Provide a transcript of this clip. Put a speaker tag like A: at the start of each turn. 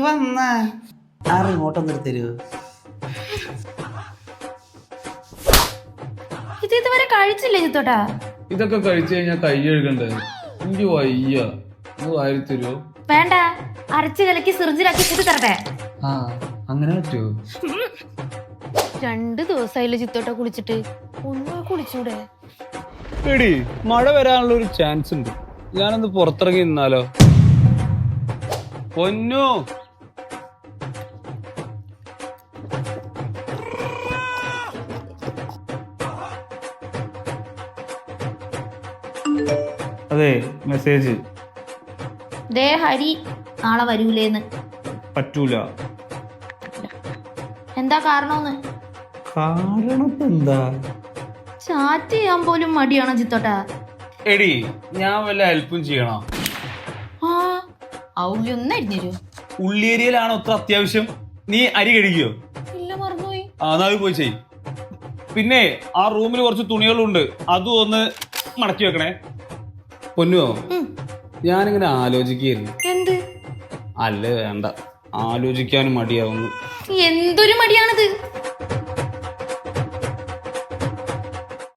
A: വന്ന ആ റിമോട്ട് ഒന്ന് തരൂ.
B: ഇത് ഇതുവരെ കഴിച്ചില്ലേ ചിത്തോട്ടാ?
C: ഇതൊക്കെ കഴിച്ചു കഴിഞ്ഞാൽ കൈ കഴുകണ്ടേ? എനിക്ക് വയ്യ, വാരി തരുമോ?
B: വേണ്ട, അരച്ച് കലക്കി സിറിഞ്ചിലാക്കി കൂട്ടി തരട്ടെ.
C: ആ അങ്ങനെ പറ്റുമോ?
B: 2 ദിവസമായില്ലേ ചിത്തോട്ട കുളിച്ചിട്ട്, ഒന്ന് കുളിച്ചൂടെ?
C: എടി, മഴ വരാനുള്ള ഒരു ചാൻസ് ഉണ്ട്. ഞാനൊന്ന് പുറത്തിറങ്ങി നിന്നാലോ? പൊന്നു,
A: അതെ, മെസ്സേജ്
B: ദേ ഹരി നാളെ വരൂലേന്ന്.
A: പറ്റൂല.
B: എന്താ കാരണോന്ന്?
A: കാരണം എന്താ?
B: ചാറ്റ് ചെയ്യാൻ പോലും മടിയാണോ ചിത്തോട്ടാ?
C: എടി, ഞാൻ വല്ല ഹെൽപ്പും ചെയ്യണോ?
B: ആ, ആ ഉള്ളി ഒന്ന് അരിഞ്ഞു.
C: ഉള്ളിയേരിയയിലാണോ അത്ര അത്യാവശ്യം? നീ അരി കഴിക്കോ?
B: ഇല്ല, മറന്നുപോയി.
C: ആ, എന്നാ പോയി ചെയ്. പിന്നെ ആ റൂമിൽ കുറച്ച് തുണികളുണ്ട്, അതും ഒന്ന് മടക്കി വെക്കണേ. പൊന്നുവോ, ഞാനിങ്ങനെ ആലോചിക്കായിരുന്നു.
B: എന്ത്?
C: അല്ല വേണ്ട, ആലോചിക്കാനും മടിയാവുന്നു.
B: എന്തൊരു മടിയാണിത്?